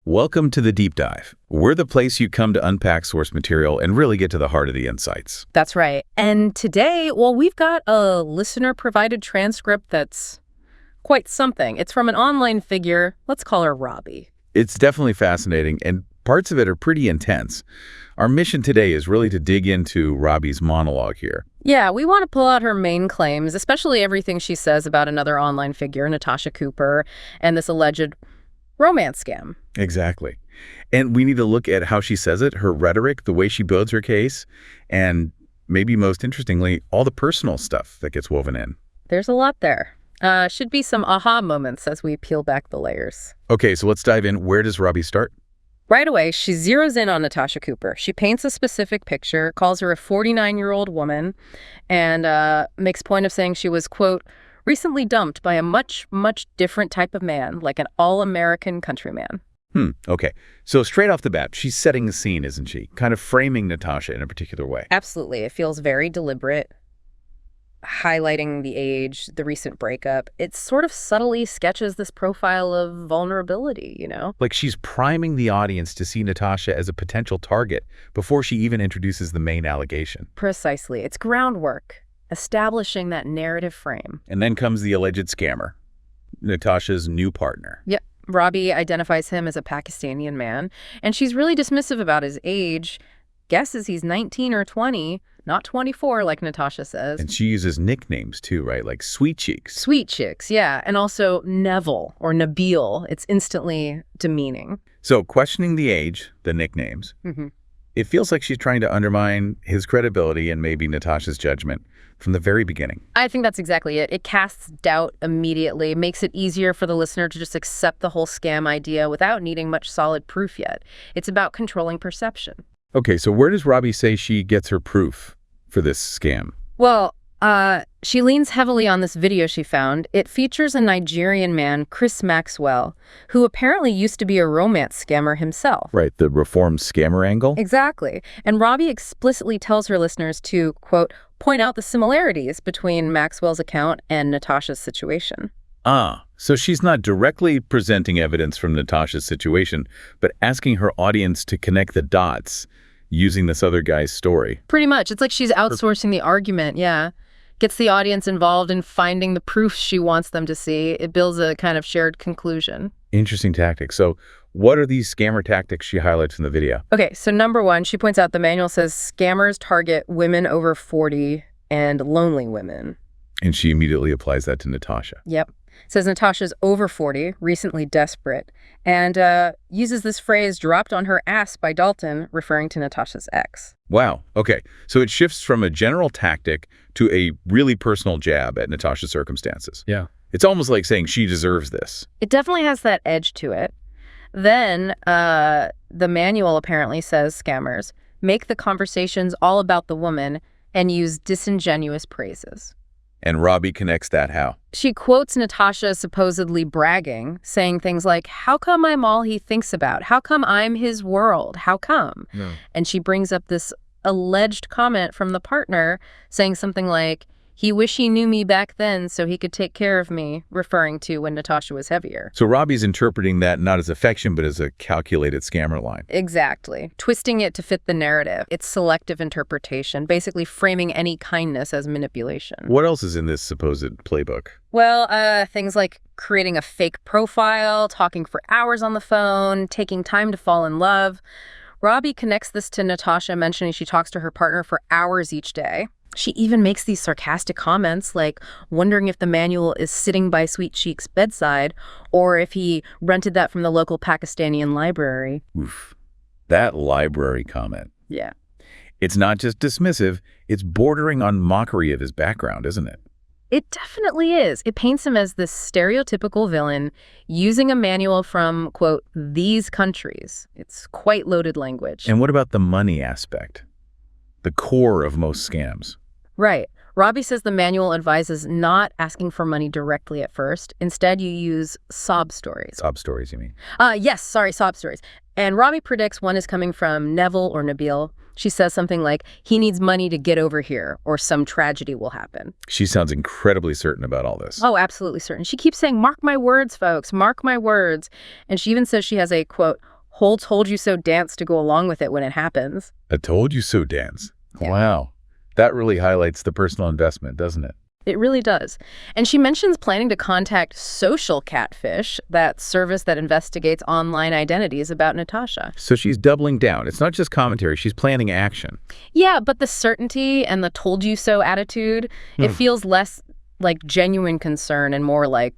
Welcome to the Deep Dive. We're the place you come to unpack source material and really get to the heart of the insights. That's right. And today, well, we've got a listener-provided transcript that's quite something. It's from an online figure. Let's call her Robbie. It's definitely fascinating, and parts of it are pretty intense. Our mission today is really to dig into Robbie's monologue here. Yeah, we want to pull out her main claims, especially everything she says about another online figure, Natasha Cooper, and this alleged romance scam. Exactly. And we need to look at how she says it, her rhetoric, the way she builds her case, and maybe most interestingly, all the personal stuff that gets woven in. There's a lot there. Should be some aha moments as we peel back the layers. Okay, so let's dive in. Where does Robbie start? Right away, she zeroes in on Natasha Cooper. She paints a specific picture, calls her a 49-year-old woman, and makes point of saying she was, quote, recently dumped by a much, much different type of man, like an all-American countryman. Okay. So straight off the bat, she's setting the scene, isn't she? Kind of framing Natasha in a particular way. Absolutely. It feels very deliberate, highlighting the age, the recent breakup. It sort of subtly sketches this profile of vulnerability, you know? Like she's priming the audience to see Natasha as a potential target before she even introduces the main allegation. Precisely. It's groundwork, establishing that narrative frame. And then comes the alleged scammer, Natasha's new partner. Yep. Robbie identifies him as a Pakistani man, and she's really dismissive about his age, guesses he's 19 or 20, not 24 like Natasha says. And she uses nicknames too, right? Like Sweet Cheeks. Sweet Chicks, yeah. And also Neville or Nabil. It's instantly demeaning. So questioning the age, the nicknames, it feels like she's trying to undermine his credibility and maybe Natasha's judgment from the very beginning. I think that's exactly it. It casts doubt immediately, makes it easier for the listener to just accept the whole scam idea without needing much solid proof yet. It's about controlling perception. Okay, so where does Robbie say she gets her proof for this scam? Well, she leans heavily on this video she found. It features a Nigerian man, Chris Maxwell, who apparently used to be a romance scammer himself. Right, the reformed scammer angle? Exactly. And Robbie explicitly tells her listeners to, quote, point out the similarities between Maxwell's account and Natasha's situation. So she's not directly presenting evidence from Natasha's situation, but asking her audience to connect the dots using this other guy's story. Pretty much. It's like she's outsourcing the argument, yeah. Gets the audience involved in finding the proof she wants them to see. It builds a kind of shared conclusion. Interesting tactic. So what are these scammer tactics she highlights in the video? Okay, so number one, she points out the manual says scammers target women over 40 and lonely women. And she immediately applies that to Natasha. Yep. Says Natasha's over 40, recently desperate, and uses this phrase dropped on her ass by Dalton, referring to Natasha's ex. Wow. Okay. So it shifts from a general tactic to a really personal jab at Natasha's circumstances. Yeah. It's almost like saying she deserves this. It definitely has that edge to it. Then the manual apparently says scammers make the conversations all about the woman and use disingenuous praises. And Robbie connects that how? She quotes Natasha supposedly bragging, saying things like, how come I'm all he thinks about? How come I'm his world? How come? No. And she brings up this alleged comment from the partner saying something like, he wish he knew me back then so he could take care of me, referring to when Natasha was heavier. So Robbie's interpreting that not as affection, but as a calculated scammer line. Exactly. Twisting it to fit the narrative. It's selective interpretation, basically framing any kindness as manipulation. What else is in this supposed playbook? Well, things like creating a fake profile, talking for hours on the phone, taking time to fall in love. Robbie connects this to Natasha mentioning she talks to her partner for hours each day. She even makes these sarcastic comments like wondering if the manual is sitting by Sweet Cheek's bedside or if he rented that from the local Pakistani library. Oof. That library comment. Yeah. It's not just dismissive, it's bordering on mockery of his background, isn't it? It definitely is. It paints him as this stereotypical villain using a manual from, quote, these countries. It's quite loaded language. And what about the money aspect? The core of most scams. Right. Robbie says the manual advises not asking for money directly at first. Instead, you use sob stories. Sob stories, you mean? Yes, sorry, sob stories. And Robbie predicts one is coming from Neville or Nabil. She says something like, he needs money to get over here, or some tragedy will happen. She sounds incredibly certain about all this. Oh, absolutely certain. She keeps saying, mark my words, folks, mark my words. And she even says she has a, quote, whole told you so dance to go along with it when it happens. A told you so dance. Yeah. Wow. That really highlights the personal investment, doesn't it? It really does. And she mentions planning to contact Social Catfish, that service that investigates online identities about Natasha. So she's doubling down. It's not just commentary. She's planning action. Yeah, but the certainty and the told you so attitude, it feels less like genuine concern and more like,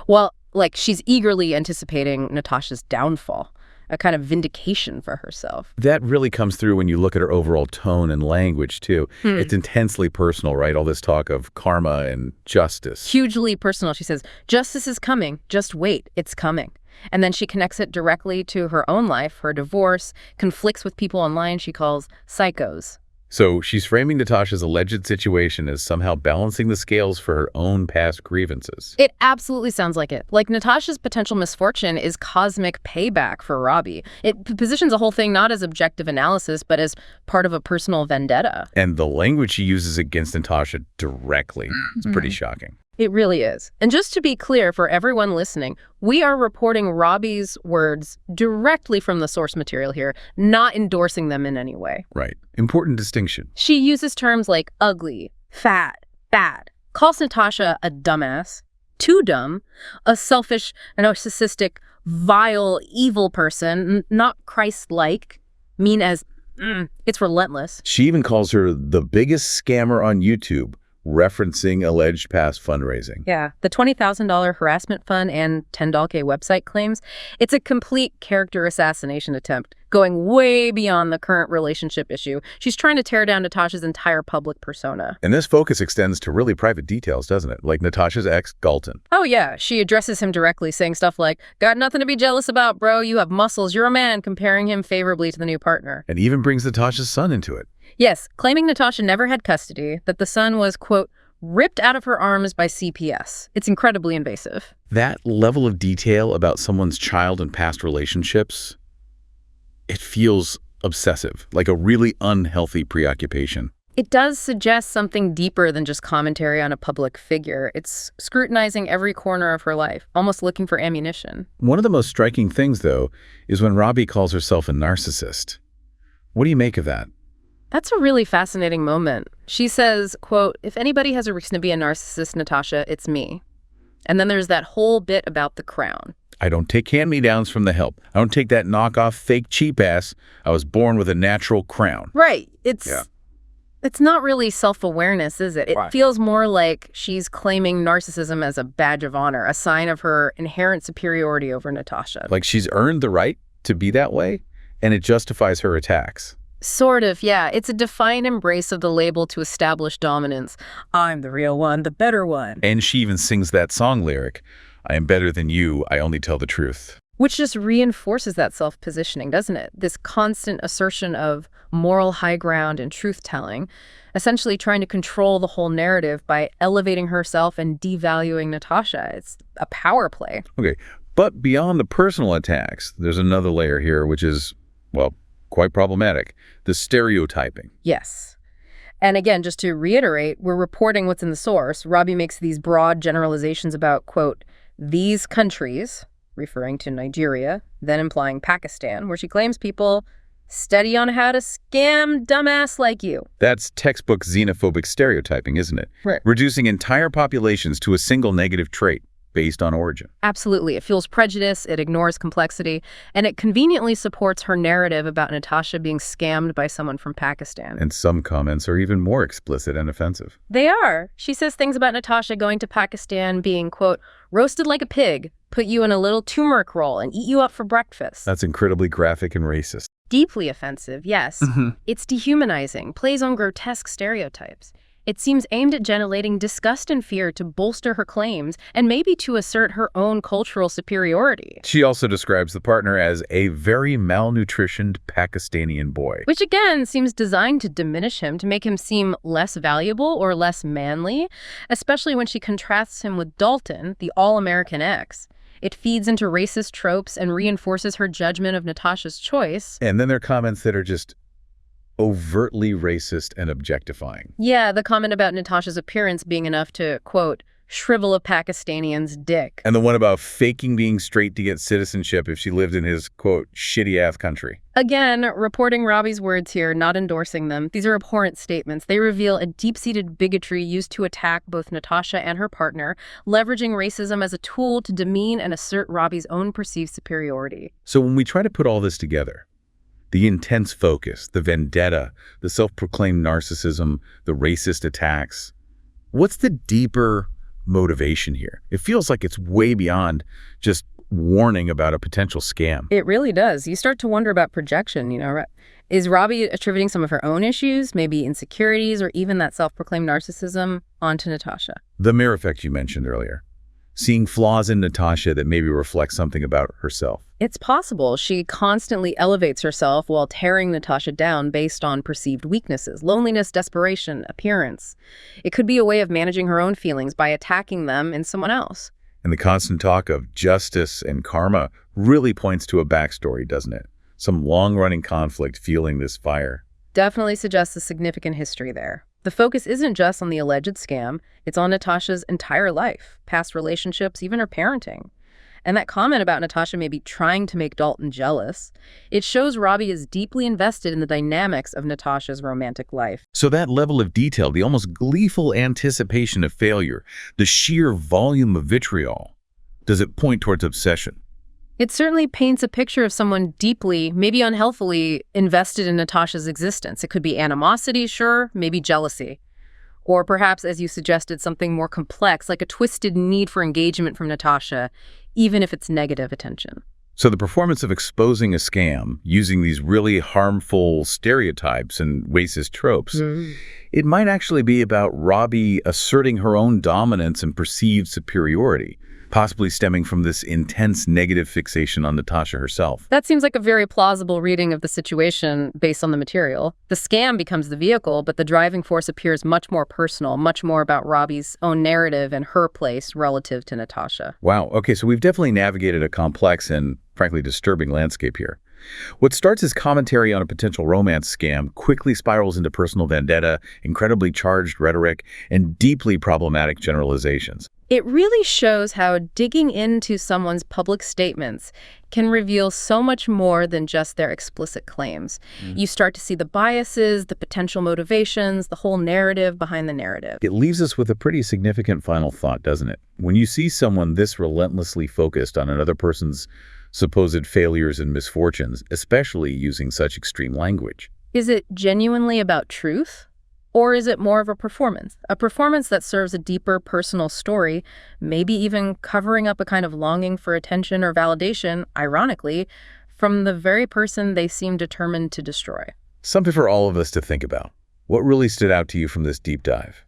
well, like she's eagerly anticipating Natasha's downfall, a kind of vindication for herself. That really comes through when you look at her overall tone and language, too. It's intensely personal, right? All this talk of karma and justice. Hugely personal. She says, justice is coming. Just wait. It's coming. And then she connects it directly to her own life, her divorce, conflicts with people online she calls psychos. So she's framing Natasha's alleged situation as somehow balancing the scales for her own past grievances. It absolutely sounds like it. Like Natasha's potential misfortune is cosmic payback for Robbie. It positions the whole thing not as objective analysis, but as part of a personal vendetta. And the language she uses against Natasha directly is pretty shocking. It really is. And just to be clear for everyone listening, we are reporting Robbie's words directly from the source material here, not endorsing them in any way. Right. Important distinction. She uses terms like ugly, fat, bad, calls Natasha a dumbass, too dumb, a selfish, narcissistic, vile, evil person, not Christ-like, mean as, it's relentless. She even calls her the biggest scammer on YouTube, referencing alleged past fundraising. Yeah, the $20,000 harassment fund and $10K website claims, it's a complete character assassination attempt, going way beyond the current relationship issue. She's trying to tear down Natasha's entire public persona. And this focus extends to really private details, doesn't it? Like Natasha's ex, Galton. Oh yeah, she addresses him directly, saying stuff like, got nothing to be jealous about, bro, you have muscles, you're a man, comparing him favorably to the new partner. And even brings Natasha's son into it. Yes, claiming Natasha never had custody, that the son was, quote, ripped out of her arms by CPS. It's incredibly invasive. That level of detail about someone's child and past relationships, it feels obsessive, like a really unhealthy preoccupation. It does suggest something deeper than just commentary on a public figure. It's scrutinizing every corner of her life, almost looking for ammunition. One of the most striking things, though, is when Robbie calls herself a narcissist. What do you make of that? That's a really fascinating moment. She says, quote, if anybody has a reason to be a narcissist, Natasha, it's me. And then there's that whole bit about the crown. I don't take hand-me-downs from the help. I don't take that knockoff, fake, cheap ass. I was born with a natural crown. Right. It's not really self-awareness, is it? It feels more like she's claiming narcissism as a badge of honor, a sign of her inherent superiority over Natasha. Like she's earned the right to be that way, and it justifies her attacks. Sort of, yeah. It's a defiant embrace of the label to establish dominance. I'm the real one, the better one. And she even sings that song lyric, I am better than you, I only tell the truth. Which just reinforces that self-positioning, doesn't it? This constant assertion of moral high ground and truth-telling, essentially trying to control the whole narrative by elevating herself and devaluing Natasha. It's a power play. Okay, but beyond the personal attacks, there's another layer here, which is, well, quite problematic. The stereotyping. Yes. And again, just to reiterate, we're reporting what's in the source. Robbie makes these broad generalizations about, quote, these countries, referring to Nigeria, then implying Pakistan, where she claims people steady on how to scam dumbass like you. That's textbook xenophobic stereotyping, isn't it? Right. Reducing entire populations to a single negative trait based on origin. Absolutely. It fuels prejudice, it ignores complexity, and it conveniently supports her narrative about Natasha being scammed by someone from Pakistan. And some comments are even more explicit and offensive. They are. She says things about Natasha going to Pakistan being, quote, roasted like a pig, put you in a little turmeric roll, and eat you up for breakfast. That's incredibly graphic and racist. Deeply offensive, yes. It's dehumanizing, plays on grotesque stereotypes. It seems aimed at generating disgust and fear to bolster her claims and maybe to assert her own cultural superiority. She also describes the partner as a very malnutritioned Pakistani boy. Which again seems designed to diminish him, to make him seem less valuable or less manly, especially when she contrasts him with Dalton, the all-American ex. It feeds into racist tropes and reinforces her judgment of Natasha's choice. And then there are comments that are just overtly racist and objectifying. Yeah, the comment about Natasha's appearance being enough to, quote, shrivel a Pakistanian's dick. And the one about faking being straight to get citizenship if she lived in his, quote, shitty-ass country. Again, reporting Robbie's words here, not endorsing them. These are abhorrent statements. They reveal a deep-seated bigotry used to attack both Natasha and her partner, leveraging racism as a tool to demean and assert Robbie's own perceived superiority. So when we try to put all this together, the intense focus, the vendetta, the self-proclaimed narcissism, the racist attacks, what's the deeper motivation here? It feels like it's way beyond just warning about a potential scam. It really does. You start to wonder about projection, Is Robbie attributing some of her own issues, maybe insecurities, or even that self-proclaimed narcissism onto Natasha? The mirror effect you mentioned earlier. Seeing flaws in Natasha that maybe reflect something about herself. It's possible. She constantly elevates herself while tearing Natasha down based on perceived weaknesses, loneliness, desperation, appearance. It could be a way of managing her own feelings by attacking them in someone else. And the constant talk of justice and karma really points to a backstory, doesn't it? Some long-running conflict fueling this fire. Definitely suggests a significant history there. The focus isn't just on the alleged scam, it's on Natasha's entire life, past relationships, even her parenting. And that comment about Natasha maybe trying to make Dalton jealous, it shows Robbie is deeply invested in the dynamics of Natasha's romantic life. So that level of detail, the almost gleeful anticipation of failure, the sheer volume of vitriol, does it point towards obsession? It certainly paints a picture of someone deeply, maybe unhealthily, invested in Natasha's existence. It could be animosity, sure, maybe jealousy. Or perhaps, as you suggested, something more complex, like a twisted need for engagement from Natasha, even if it's negative attention. So the performance of exposing a scam, using these really harmful stereotypes and racist tropes, it might actually be about Robbie asserting her own dominance and perceived superiority, possibly stemming from this intense negative fixation on Natasha herself. That seems like a very plausible reading of the situation based on the material. The scam becomes the vehicle, but the driving force appears much more personal, much more about Robbie's own narrative and her place relative to Natasha. Wow. Okay, so we've definitely navigated a complex and, frankly, disturbing landscape here. What starts as commentary on a potential romance scam quickly spirals into personal vendetta, incredibly charged rhetoric, and deeply problematic generalizations. It really shows how digging into someone's public statements can reveal so much more than just their explicit claims. You start to see the biases, the potential motivations, the whole narrative behind the narrative. It leaves us with a pretty significant final thought, doesn't it? When you see someone this relentlessly focused on another person's supposed failures and misfortunes, especially using such extreme language. Is it genuinely about truth? Or is it more of a performance? A performance that serves a deeper personal story, maybe even covering up a kind of longing for attention or validation, ironically, from the very person they seem determined to destroy. Something for all of us to think about. What really stood out to you from this deep dive?